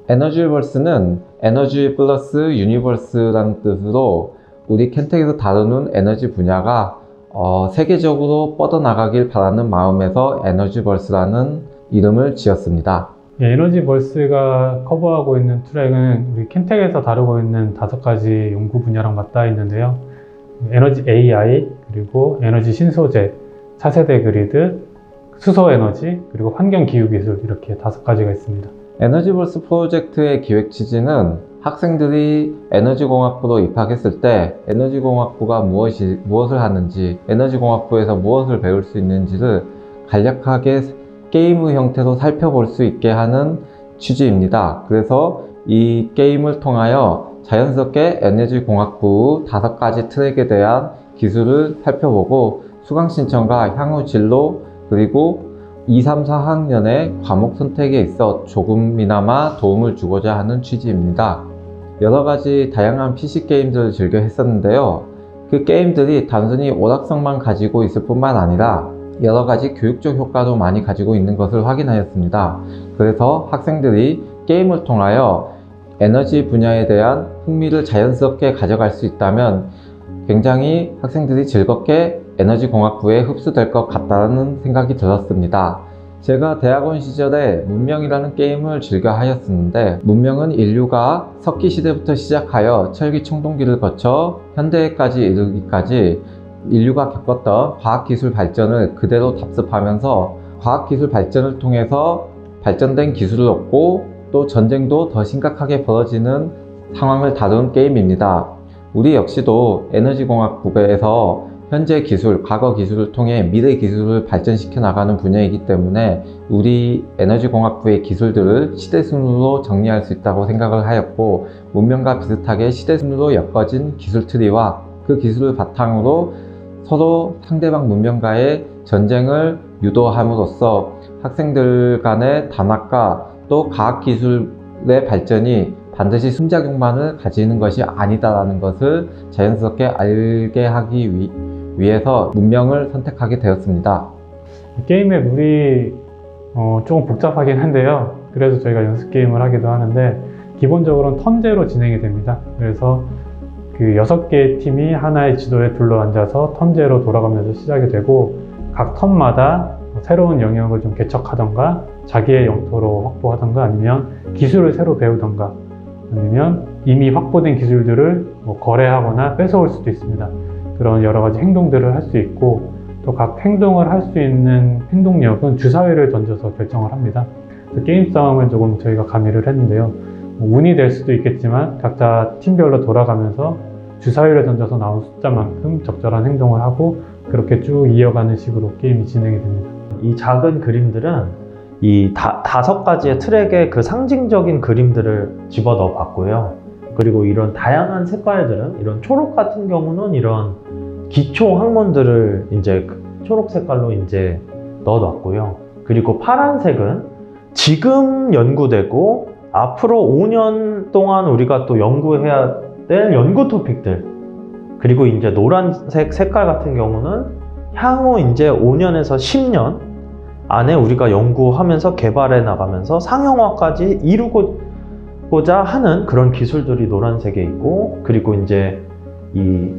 에너지버스는 에너지 플러스 유니버스라는 뜻으로 우리 켄텍에서 다루는 에너지 분야가 세계적으로 뻗어나가길 바라는 마음에서 에너지버스라는 이름을 지었습니다. 에너지버스가 커버하고 있는 트랙은 우리 켄텍에서 다루고 있는 5가지 연구 분야랑 맞닿아 있는데요. 에너지 AI, 그리고 에너지 신소재, 차세대 그리드, 수소에너지, 그리고 환경기후기술, 이렇게 5가지가 있습니다. 에너지버스 프로젝트의 기획 취지는 학생들이 에너지공학부로 입학했을 때 에너지공학부가 무엇을 하는지, 에너지공학부에서 무엇을 배울 수 있는지를 간략하게 게임의 형태로 살펴볼 수 있게 하는 취지입니다. 그래서 이 게임을 통하여 자연스럽게 에너지공학부 5가지 트랙에 대한 기술을 살펴보고 수강 신청과 향후 진로, 그리고 2, 3, 4학년의 과목 선택에 있어 조금이나마 도움을 주고자 하는 취지입니다. 여러가지 다양한 PC게임들을 즐겨 했었는데요. 그 게임들이 단순히 오락성만 가지고 있을 뿐만 아니라 여러가지 교육적 효과도 많이 가지고 있는 것을 확인하였습니다. 그래서 학생들이 게임을 통하여 에너지 분야에 대한 흥미를 자연스럽게 가져갈 수 있다면 굉장히 학생들이 즐겁게 에너지공학부에 흡수될 것 같다는 생각이 들었습니다. 제가 대학원 시절에 문명이라는 게임을 즐겨 하였었는데, 문명은 인류가 석기 시대부터 시작하여 철기 청동기를 거쳐 현대까지 이르기까지 인류가 겪었던 과학기술 발전을 그대로 답습하면서 과학기술 발전을 통해서 발전된 기술을 얻고 또 전쟁도 더 심각하게 벌어지는 상황을 다룬 게임입니다. 우리 역시도 에너지공학부에서 현재 기술, 과거 기술을 통해 미래 기술을 발전시켜 나가는 분야이기 때문에 우리 에너지공학부의 기술들을 시대순으로 정리할 수 있다고 생각을 하였고, 문명과 비슷하게 시대순으로 엮어진 기술 트리와 그 기술을 바탕으로 서로 상대방 문명과의 전쟁을 유도함으로써 학생들 간의 단합과 또 과학기술의 발전이 반드시 순작용만을 가지는 것이 아니다라는 것을 자연스럽게 알게 하기 위해서 문명을 선택하게 되었습니다. 게임의 룰이 조금 복잡하긴 한데요. 그래서 저희가 연습 게임을 하기도 하는데, 기본적으로는 턴제로 진행이 됩니다. 그래서 그 6개의 팀이 하나의 지도에 둘러앉아서 턴제로 돌아가면서 시작이 되고, 각 턴마다 새로운 영역을 좀 개척하던가 자기의 영토로 확보하던가 아니면 기술을 새로 배우던가 아니면 이미 확보된 기술들을 거래하거나 뺏어올 수도 있습니다. 그런 여러 가지 행동들을 할 수 있고, 또 각 행동을 할 수 있는 행동력은 주사위를 던져서 결정을 합니다. 게임 싸움을 조금 저희가 가미를 했는데요. 운이 될 수도 있겠지만 각자 팀별로 돌아가면서 주사위를 던져서 나온 숫자만큼 적절한 행동을 하고 그렇게 쭉 이어가는 식으로 게임이 진행이 됩니다. 이 작은 그림들은 이 5가지의 트랙의 그 상징적인 그림들을 집어넣어 봤고요. 그리고 이런 다양한 색깔들은, 이런 초록 같은 경우는 이런 기초 학문들을 이제 초록 색깔로 이제 넣어놨고요. 그리고 파란색은 지금 연구되고 앞으로 5년 동안 우리가 또 연구해야 될 연구 토픽들, 그리고 이제 노란색 색깔 같은 경우는 향후 이제 5년에서 10년 안에 우리가 연구하면서 개발해 나가면서 상용화까지 이루고자 하는 그런 기술들이 노란색에 있고, 그리고 이제 이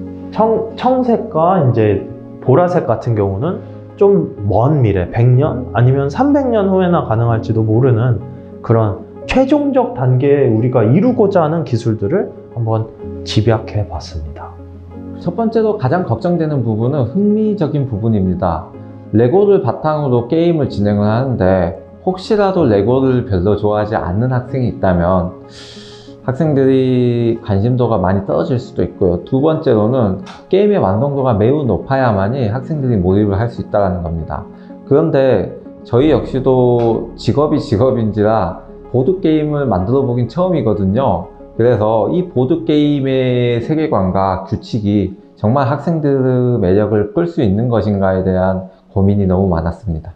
청색과 이제 보라색 같은 경우는 좀 먼 미래, 100년 아니면 300년 후에나 가능할지도 모르는 그런 최종적 단계에 우리가 이루고자 하는 기술들을 한번 집약해 봤습니다. 첫 번째로 가장 걱정되는 부분은 흥미적인 부분입니다. 레고를 바탕으로 게임을 진행을 하는데 혹시라도 레고를 별로 좋아하지 않는 학생이 있다면 학생들이 관심도가 많이 떨어질 수도 있고요. 두 번째로는 게임의 완성도가 매우 높아야만이 학생들이 몰입을 할 수 있다는 겁니다. 그런데 저희 역시도 직업인지라 보드게임을 만들어 보긴 처음이거든요. 그래서 이 보드게임의 세계관과 규칙이 정말 학생들의 매력을 끌 수 있는 것인가에 대한 고민이 너무 많았습니다.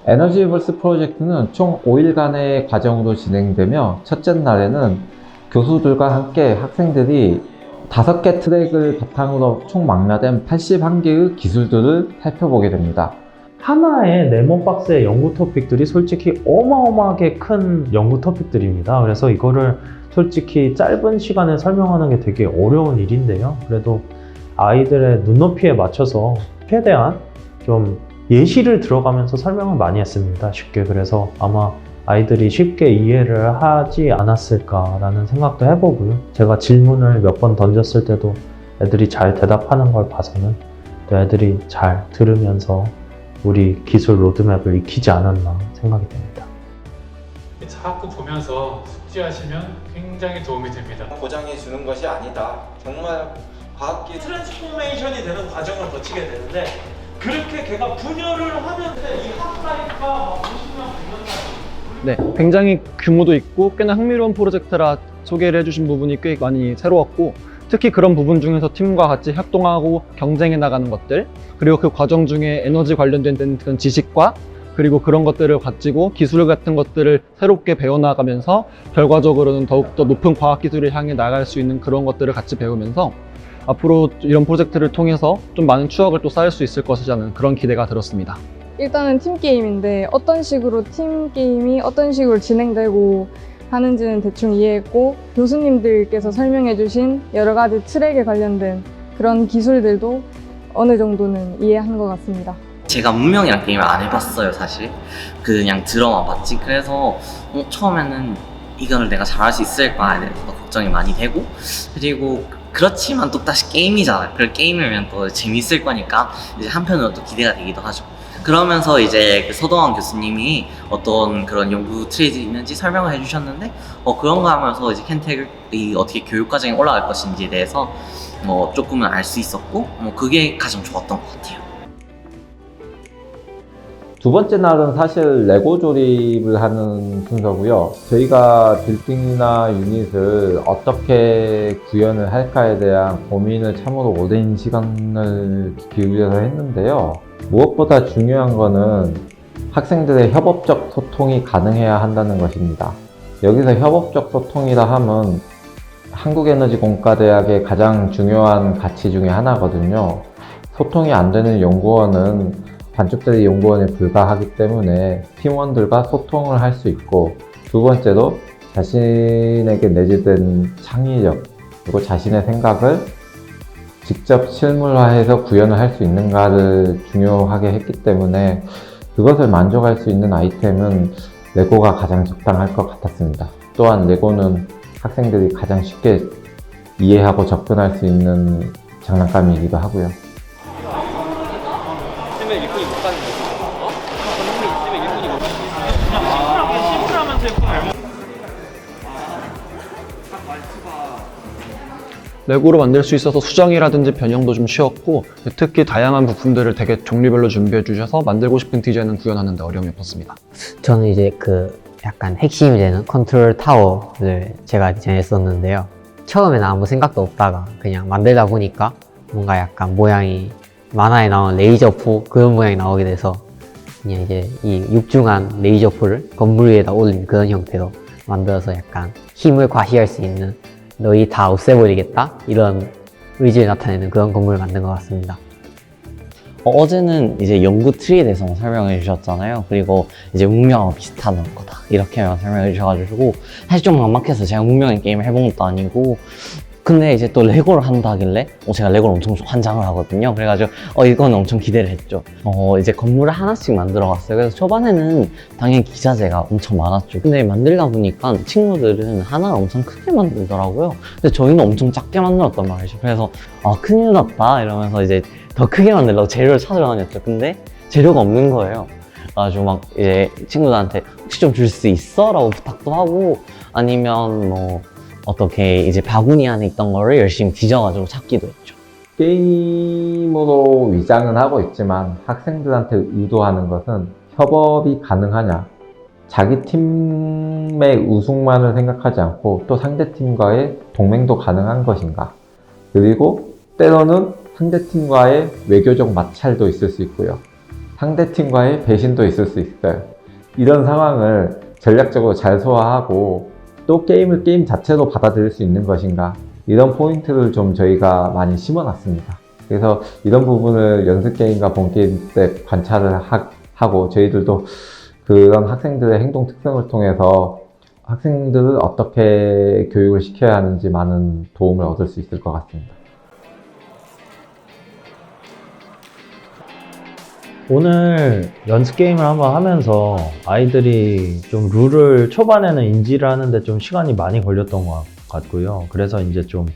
에너지버스 프로젝트는 총 5일간의 과정으로 진행되며 첫째 날에는 교수들과 함께 학생들이 5개 트랙을 바탕으로 총 망라된 81개의 기술들을 살펴보게 됩니다. 하나의 네모박스의 연구 토픽들이 솔직히 어마어마하게 큰 연구 토픽들입니다. 그래서 이거를 솔직히 짧은 시간에 설명하는 게 되게 어려운 일인데요. 그래도 아이들의 눈높이에 맞춰서 최대한 좀 예시를 들어가면서 설명을 많이 했습니다. 쉽게. 그래서 아마 아이들이 쉽게 이해를 하지 않았을까라는 생각도 해보고요. 제가 질문을 몇 번 던졌을 때도 애들이 잘 대답하는 걸 봐서는 또 애들이 잘 들으면서 우리 기술 로드맵을 익히지 않았나 생각이 됩니다. 자꾸 보면서 숙지하시면 굉장히 도움이 됩니다. 보장해 주는 것이 아니다. 정말 과학기 트랜스포메이션이 되는 과정을 거치게 되는데 그렇게 걔가 분열을 하면 이 하프라이프가 막 50명, 100명 네, 굉장히 규모도 있고 꽤나 흥미로운 프로젝트라 소개를 해주신 부분이 꽤 많이 새로웠고, 특히 그런 부분 중에서 팀과 같이 협동하고 경쟁해 나가는 것들, 그리고 그 과정 중에 에너지 관련된 그런 지식과 그리고 그런 것들을 가지고 기술 같은 것들을 새롭게 배워나가면서 결과적으로는 더욱더 높은 과학기술을 향해 나갈 수 있는 그런 것들을 같이 배우면서 앞으로 이런 프로젝트를 통해서 좀 많은 추억을 또 쌓을 수 있을 것이라는 그런 기대가 들었습니다. 일단은 팀게임인데 어떤 식으로 팀게임이 어떤 식으로 진행되고 하는지는 대충 이해했고, 교수님들께서 설명해 주신 여러 가지 트랙에 관련된 그런 기술들도 어느 정도는 이해한 것 같습니다. 제가 문명이란 게임을 안 해봤어요, 사실. 그냥 들어만 봤지. 그래서 처음에는 이거를 내가 잘할 수 있을까에 대해서 걱정이 많이 되고, 그리고 그렇지만 또 다시 게임이잖아요. 그리고 게임이면 또 재밌을 거니까 이제 한편으로 또 기대가 되기도 하죠. 그러면서 이제 그 서동환 교수님이 어떤 그런 연구 트레이드가 있는지 설명을 해주셨는데, 그런 거 하면서 이제 켄텍이 어떻게 교육 과정에 올라갈 것인지에 대해서 조금은 알 수 있었고, 그게 가장 좋았던 것 같아요. 두 번째 날은 사실 레고 조립을 하는 순서고요. 저희가 빌딩이나 유닛을 어떻게 구현을 할까에 대한 고민을 참으로 오랜 시간을 기울여서 했는데요. 무엇보다 중요한 거는 학생들의 협업적 소통이 가능해야 한다는 것입니다. 여기서 협업적 소통이라 함은 한국에너지공과대학의 가장 중요한 가치 중에 하나거든요. 소통이 안 되는 연구원은 반쪽짜리 연구원에 불과하기 때문에 팀원들과 소통을 할 수 있고, 두 번째로 자신에게 내재된 창의력 그리고 자신의 생각을 직접 실물화해서 구현을 할 수 있는가를 중요하게 했기 때문에 그것을 만족할 수 있는 아이템은 레고가 가장 적당할 것 같았습니다. 또한 레고는 학생들이 가장 쉽게 이해하고 접근할 수 있는 장난감이기도 하고요. 레고로 만들 수 있어서 수정이라든지 변형도 좀 쉬웠고, 특히 다양한 부품들을 되게 종류별로 준비해 주셔서 만들고 싶은 디자인은 구현하는 데 어려움이 없었습니다. 저는 이제 그 약간 핵심이 되는 컨트롤 타워를 제가 디자인했었는데요. 처음에는 아무 생각도 없다가 그냥 만들다 보니까 뭔가 약간 모양이 만화에 나온 레이저포 그런 모양이 나오게 돼서 그냥 이제 이 육중한 레이저포를 건물 위에다 올린 그런 형태로 만들어서 약간 힘을 과시할 수 있는, 너희 다 없애버리겠다 이런 의지를 나타내는 그런 건물을 만든 것 같습니다. 어제는 이제 연구 트리에 대해서 설명해 주셨잖아요. 그리고 이제 문명하고 비슷한 거다 이렇게만 설명해 주셔가지고 사실 좀 막막해서 제가 문명의 게임을 해본 것도 아니고, 근데 이제 또 레고를 한다 하길래 제가 레고를 엄청 환장을 하거든요. 그래가지고 이건 엄청 기대를 했죠. 이제 건물을 하나씩 만들어 갔어요. 그래서 초반에는 당연히 기자재가 엄청 많았죠. 근데 만들다 보니까 친구들은 하나를 엄청 크게 만들더라고요. 근데 저희는 엄청 작게 만들었단 말이죠. 그래서 큰일 났다 이러면서 이제 더 크게 만들려고 재료를 찾으러 다녔죠. 근데 재료가 없는 거예요. 그래가지고 막 이제 친구들한테 혹시 좀 줄 수 있어? 라고 부탁도 하고, 아니면 어떻게 이제 바구니 안에 있던 거를 열심히 뒤져가지고 찾기도 했죠. 게임으로 위장은 하고 있지만 학생들한테 의도하는 것은 협업이 가능하냐, 자기 팀의 우승만을 생각하지 않고 또 상대팀과의 동맹도 가능한 것인가, 그리고 때로는 상대팀과의 외교적 마찰도 있을 수 있고요, 상대팀과의 배신도 있을 수 있어요. 이런 상황을 전략적으로 잘 소화하고 또 게임 자체로 받아들일 수 있는 것인가, 이런 포인트를 좀 저희가 많이 심어놨습니다. 그래서 이런 부분을 연습 게임과 본 게임 때 관찰을 하고 저희들도 그런 학생들의 행동 특성을 통해서 학생들을 어떻게 교육을 시켜야 하는지 많은 도움을 얻을 수 있을 것 같습니다. 오늘 연습 게임을 한번 하면서 아이들이 좀 룰을 초반에는 인지를 하는데 좀 시간이 많이 걸렸던 것 같고요. 그래서 이제 좀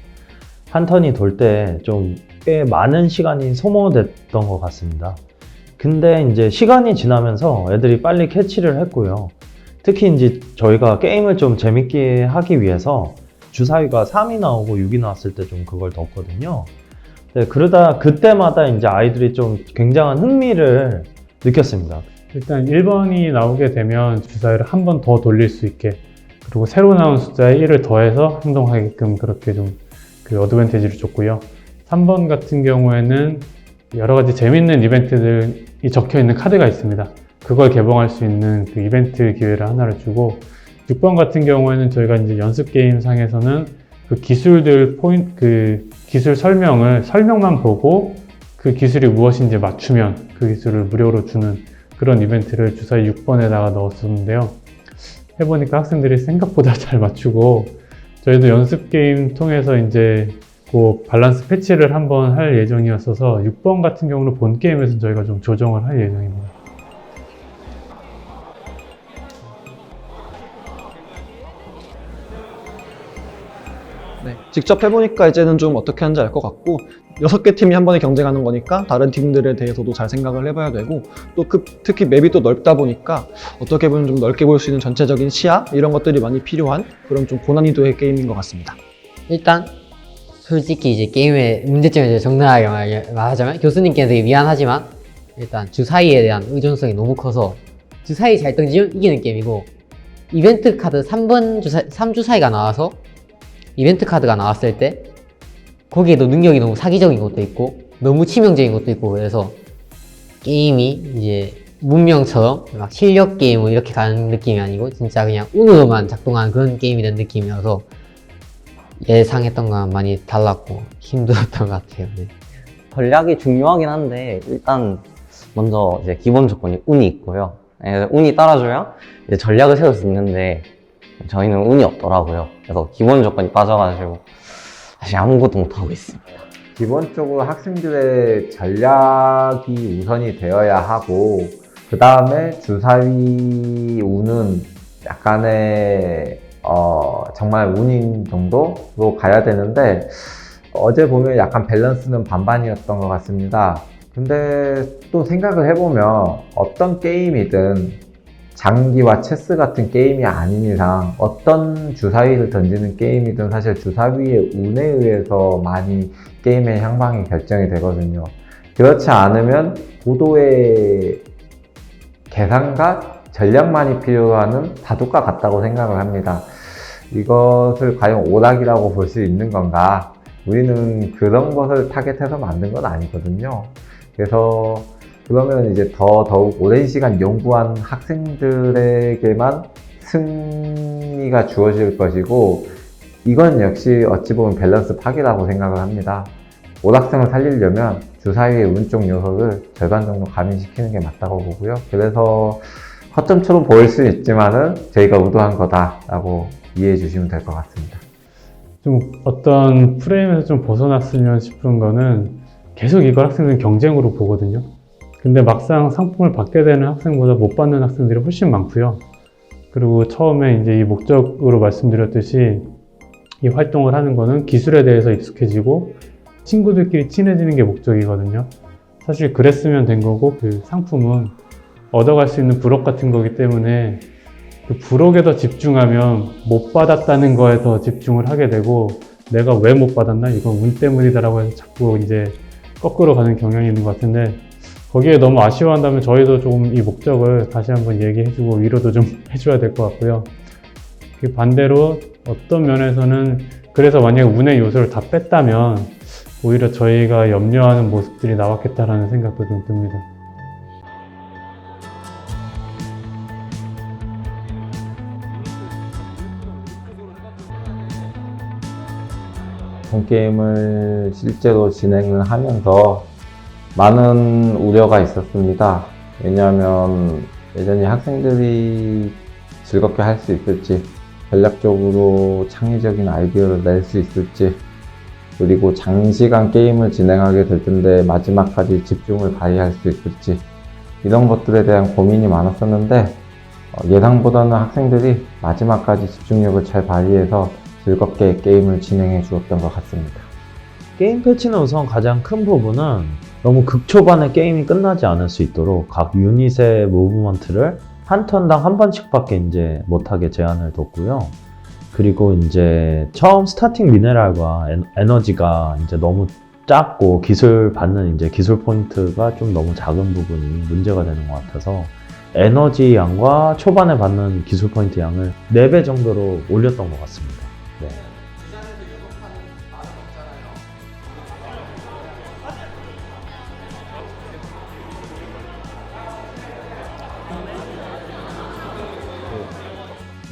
한 턴이 돌 때 좀 꽤 많은 시간이 소모됐던 것 같습니다. 근데 이제 시간이 지나면서 애들이 빨리 캐치를 했고요. 특히 이제 저희가 게임을 좀 재밌게 하기 위해서 주사위가 3이 나오고 6이 나왔을 때 좀 그걸 넣었거든요. 네, 그러다 그때마다 이제 아이들이 좀 굉장한 흥미를 느꼈습니다. 일단 1번이 나오게 되면 주사위를 한 번 더 돌릴 수 있게, 그리고 새로 나온 숫자에 1을 더해서 행동하게끔 그렇게 좀 그 어드밴티지를 줬고요. 3번 같은 경우에는 여러 가지 재밌는 이벤트들이 적혀 있는 카드가 있습니다. 그걸 개봉할 수 있는 그 이벤트 기회를 하나를 주고, 6번 같은 경우에는 저희가 이제 연습 게임 상에서는 그 기술들 그 기술 설명만 보고 그 기술이 무엇인지 맞추면 그 기술을 무료로 주는 그런 이벤트를 주사위 6번에다가 넣었었는데요. 해보니까 학생들이 생각보다 잘 맞추고, 저희도 연습 게임 통해서 이제 그 밸런스 패치를 한번 할 예정이었어서 6번 같은 경우는 본 게임에서 저희가 좀 조정을 할 예정입니다. 네, 직접 해보니까 이제는 좀 어떻게 하는지 알 것 같고 6개 팀이 한 번에 경쟁하는 거니까 다른 팀들에 대해서도 잘 생각을 해봐야 되고 또 특히 맵이 또 넓다 보니까 어떻게 보면 좀 넓게 볼 수 있는 전체적인 시야 이런 것들이 많이 필요한 그런 좀 고난이도의 게임인 것 같습니다. 일단 솔직히 이제 게임의 문제점을 이제 적나라하게 말하자면 교수님께는 되게 미안하지만 일단 주사위에 대한 의존성이 너무 커서 주사위 잘 던지면 이기는 게임이고, 이벤트 카드 3주사위가 나와서 이벤트 카드가 나왔을 때 거기에도 능력이 너무 사기적인 것도 있고 너무 치명적인 것도 있고, 그래서 게임이 이제 문명처럼 막 실력 게임으로 이렇게 가는 느낌이 아니고 진짜 그냥 운으로만 작동하는 그런 게임이 된 느낌이어서 예상했던 거랑 많이 달랐고 힘들었던 것 같아요. 네. 전략이 중요하긴 한데 일단 먼저 이제 기본 조건이 운이 있고요. 운이 따라줘야 이제 전략을 세울 수 있는데 저희는 운이 없더라고요. 그래서 기본 조건이 빠져가지고 사실 아무것도 못하고 있습니다. 기본적으로 학생들의 전략이 우선이 되어야 하고, 그 다음에 주사위 운은 약간의 정말 운인 정도로 가야 되는데, 어제 보면 약간 밸런스는 반반이었던 것 같습니다. 근데 또 생각을 해보면 어떤 게임이든 장기와 체스 같은 게임이 아닌 이상 어떤 주사위를 던지는 게임이든 사실 주사위의 운에 의해서 많이 게임의 향방이 결정이 되거든요. 그렇지 않으면 고도의 계산과 전략만이 필요한 바둑과 같다고 생각을 합니다. 이것을 과연 오락이라고 볼 수 있는 건가? 우리는 그런 것을 타겟해서 만든 건 아니거든요. 그래서 그러면 이제 더욱 오랜 시간 연구한 학생들에게만 승리가 주어질 것이고, 이건 역시 어찌 보면 밸런스 파괴라고 생각을 합니다. 오락성을 살리려면 주사위의 운쪽 요소를 절반 정도 가미시키는 게 맞다고 보고요. 그래서 허점처럼 보일 수 있지만은 저희가 의도한 거다라고 이해해 주시면 될 것 같습니다. 좀 어떤 프레임에서 좀 벗어났으면 싶은 거는 계속 이걸 학생들은 경쟁으로 보거든요. 근데 막상 상품을 받게 되는 학생보다 못 받는 학생들이 훨씬 많고요. 그리고 처음에 이제 이 목적으로 말씀드렸듯이 이 활동을 하는 거는 기술에 대해서 익숙해지고 친구들끼리 친해지는 게 목적이거든요. 사실 그랬으면 된 거고, 그 상품은 얻어갈 수 있는 부록 같은 거기 때문에 그 부록에 더 집중하면 못 받았다는 거에 더 집중을 하게 되고, 내가 왜 못 받았나? 이건 운 때문이다라고 해서 자꾸 이제 거꾸로 가는 경향이 있는 것 같은데, 거기에 너무 아쉬워한다면 저희도 조금 이 목적을 다시 한번 얘기해주고 위로도 좀 해줘야 될 것 같고요. 그 반대로 어떤 면에서는 그래서 만약에 운의 요소를 다 뺐다면 오히려 저희가 염려하는 모습들이 나왔겠다라는 생각도 좀 듭니다. 본 게임을 실제로 진행을 하면서 많은 우려가 있었습니다. 왜냐하면 여전히 학생들이 즐겁게 할 수 있을지, 전략적으로 창의적인 아이디어를 낼 수 있을지, 그리고 장시간 게임을 진행하게 될 텐데 마지막까지 집중을 발휘할 수 있을지, 이런 것들에 대한 고민이 많았었는데 예상보다는 학생들이 마지막까지 집중력을 잘 발휘해서 즐겁게 게임을 진행해 주었던 것 같습니다. 게임 패치는 우선 가장 큰 부분은 너무 극초반에 게임이 끝나지 않을 수 있도록 각 유닛의 무브먼트를 한 턴당 한 번씩밖에 이제 못하게 제한을 뒀고요. 그리고 이제 처음 스타팅 미네랄과 에너지가 이제 너무 작고 기술 받는 이제 기술 포인트가 좀 너무 작은 부분이 문제가 되는 것 같아서 에너지 양과 초반에 받는 기술 포인트 양을 4배 정도로 올렸던 것 같습니다. 네.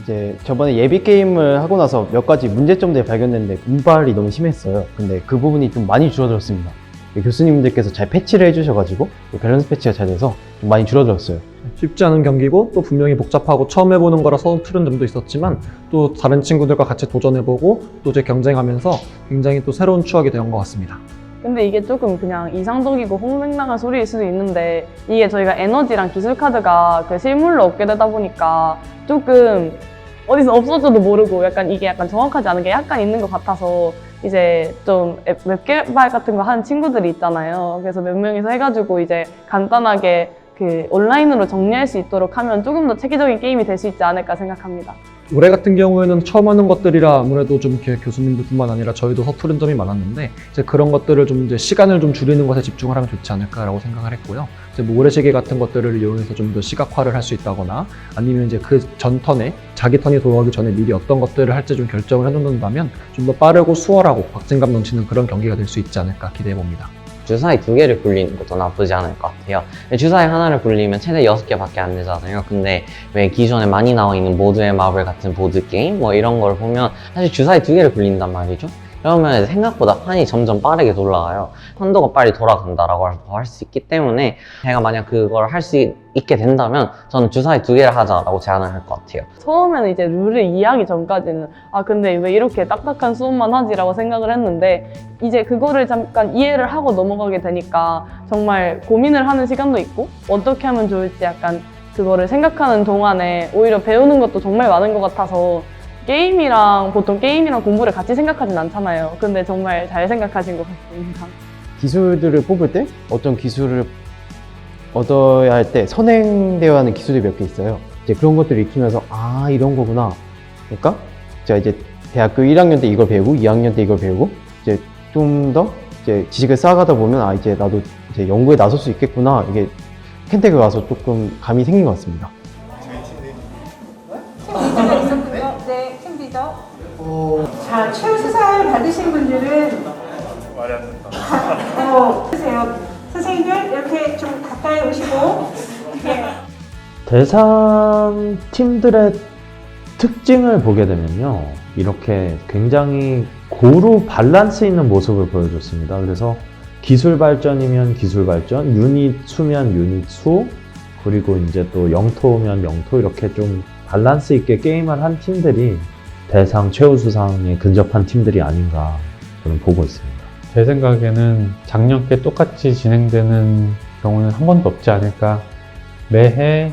이제 저번에 예비 게임을 하고 나서 몇 가지 문제점들이 발견됐는데 운빨이 너무 심했어요. 근데 그 부분이 좀 많이 줄어들었습니다. 교수님들께서 잘 패치를 해주셔가지고 밸런스 패치가 잘 돼서 좀 많이 줄어들었어요. 쉽지 않은 경기고 또 분명히 복잡하고 처음 해보는 거라 서투른 점도 있었지만 또 다른 친구들과 같이 도전해보고 또 이제 경쟁하면서 굉장히 또 새로운 추억이 된 것 같습니다. 근데 이게 조금 그냥 이상적이고 홍맹랑한 소리일 수도 있는데 이게 저희가 에너지랑 기술 카드가 그 실물로 얻게 되다 보니까 조금 어디서 없어져도 모르고 약간 이게 약간 정확하지 않은 게 약간 있는 것 같아서 이제 좀 웹 개발 같은 거 하는 친구들이 있잖아요. 그래서 몇 명이서 해가지고 이제 간단하게 그 온라인으로 정리할 수 있도록 하면 조금 더 체계적인 게임이 될 수 있지 않을까 생각합니다. 올해 같은 경우에는 처음 하는 것들이라 아무래도 좀 이렇게 교수님들뿐만 아니라 저희도 서투른 점이 많았는데 이제 그런 것들을 좀 이제 시간을 좀 줄이는 것에 집중을 하면 좋지 않을까라고 생각을 했고요. 이제 뭐 모래시계 같은 것들을 이용해서 좀 더 시각화를 할 수 있다거나 아니면 이제 그 전 턴에 자기 턴이 돌아오기 전에 미리 어떤 것들을 할지 좀 결정을 해놓는다면 좀 더 빠르고 수월하고 박진감 넘치는 그런 경기가 될 수 있지 않을까 기대해 봅니다. 주사위 2개를 굴리는 것도 나쁘지 않을 것 같아요. 주사위 하나를 굴리면 최대 6개밖에 안 되잖아요. 근데 왜 기존에 많이 나와 있는 모두의 마블 같은 보드게임 뭐 이런 걸 보면 사실 주사위 2개를 굴린단 말이죠. 그러면 생각보다 판이 점점 빠르게 돌아가요. 판도가 빨리 돌아간다라고 할 수 있기 때문에 제가 만약 그걸 할 수 있게 된다면 저는 주사위 2개를 하자라고 제안을 할 것 같아요. 처음에는 이제 룰을 이해하기 전까지는 아 근데 왜 이렇게 딱딱한 수업만 하지라고 생각을 했는데 이제 그거를 잠깐 이해를 하고 넘어가게 되니까 정말 고민을 하는 시간도 있고 어떻게 하면 좋을지 약간 그거를 생각하는 동안에 오히려 배우는 것도 정말 많은 것 같아서 보통 게임이랑 공부를 같이 생각하진 않잖아요. 근데 정말 잘 생각하신 것 같습니다. 기술들을 뽑을 때 어떤 기술을 얻어야 할 때 선행되어야 하는 기술이 몇 개 있어요. 이제 그런 것들을 익히면서 아 이런 거구나. 그러니까 제가 이제 대학교 1학년 때 이걸 배우고 2학년 때 이걸 배우고 이제 좀 더 이제 지식을 쌓아가다 보면 아 이제 나도 이제 연구에 나설 수 있겠구나. 이게 켄텍에 와서 조금 감이 생긴 것 같습니다. 네, 캔디죠. 자, 최우수상을 받으신 분들은 보세요. 선생님들 이렇게 좀 가까이 오시고 네. 대상 팀들의 특징을 보게 되면요. 이렇게 굉장히 고루 밸런스 있는 모습을 보여줬습니다. 그래서 기술 발전이면 기술 발전, 유닛 수면 유닛 수, 그리고 이제 또 영토면 영토 이렇게 좀 밸런스 있게 게임을 한 팀들이 대상 최우수상에 근접한 팀들이 아닌가 저는 보고 있습니다. 제 생각에는 작년께 똑같이 진행되는 경우는 한 번도 없지 않을까. 매해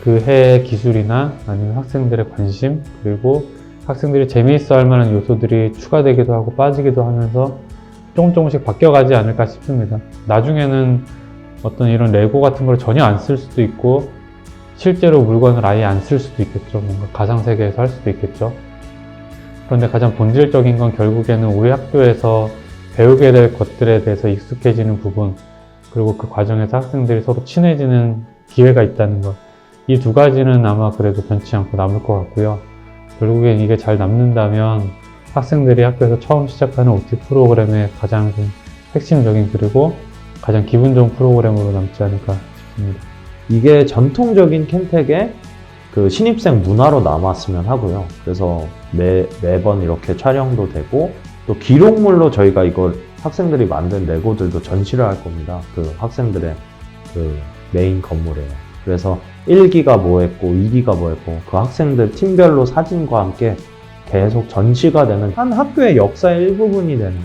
그 해의 기술이나 아니면 학생들의 관심 그리고 학생들이 재미있어 할 만한 요소들이 추가되기도 하고 빠지기도 하면서 조금씩 바뀌어가지 않을까 싶습니다. 나중에는 어떤 이런 레고 같은 걸 전혀 안 쓸 수도 있고 실제로 물건을 아예 안 쓸 수도 있겠죠. 뭔가 가상세계에서 할 수도 있겠죠. 그런데 가장 본질적인 건 결국에는 우리 학교에서 배우게 될 것들에 대해서 익숙해지는 부분 그리고 그 과정에서 학생들이 서로 친해지는 기회가 있다는 것. 이 두 가지는 아마 그래도 변치 않고 남을 것 같고요. 결국엔 이게 잘 남는다면 학생들이 학교에서 처음 시작하는 OT 프로그램의 가장 좀 핵심적인 그리고 가장 기분 좋은 프로그램으로 남지 않을까 싶습니다. 이게 전통적인 켄텍의 그 신입생 문화로 남았으면 하고요. 그래서 매번 이렇게 촬영도 되고 또 기록물로 저희가 이걸 학생들이 만든 레고들도 전시를 할 겁니다. 그 학생들의 그 메인 건물에. 그래서 1기가 뭐 했고 2기가 뭐 했고 그 학생들 팀별로 사진과 함께 계속 전시가 되는 한 학교의 역사의 일부분이 되는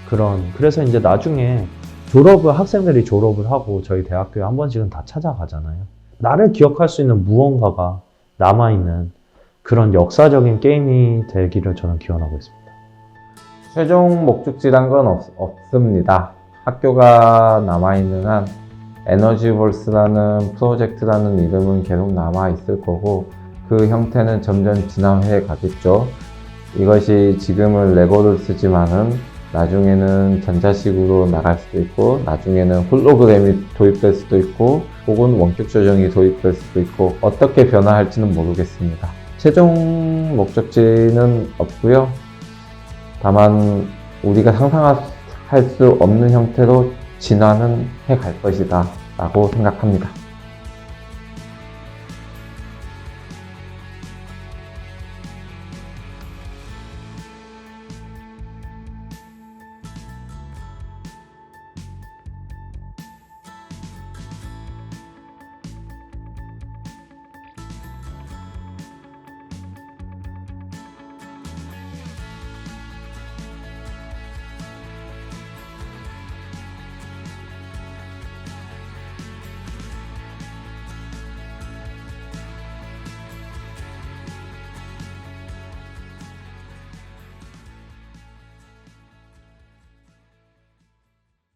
그런, 그래서 이제 나중에 학생들이 졸업을 하고 저희 대학교에 한 번씩은 다 찾아가잖아요. 나를 기억할 수 있는 무언가가 남아있는 그런 역사적인 게임이 되기를 저는 기원하고 있습니다. 최종 목적지란 건 없습니다. 학교가 남아있는 한 에너지볼스라는 프로젝트라는 이름은 계속 남아있을 거고 그 형태는 점점 진화해 가겠죠. 이것이 지금은 레고를 쓰지만은 나중에는 전자식으로 나갈 수도 있고 나중에는 홀로그램이 도입될 수도 있고 혹은 원격 조정이 도입될 수도 있고 어떻게 변화할지는 모르겠습니다. 최종 목적지는 없고요. 다만 우리가 상상할 수 없는 형태로 진화는 해갈 것이다 라고 생각합니다.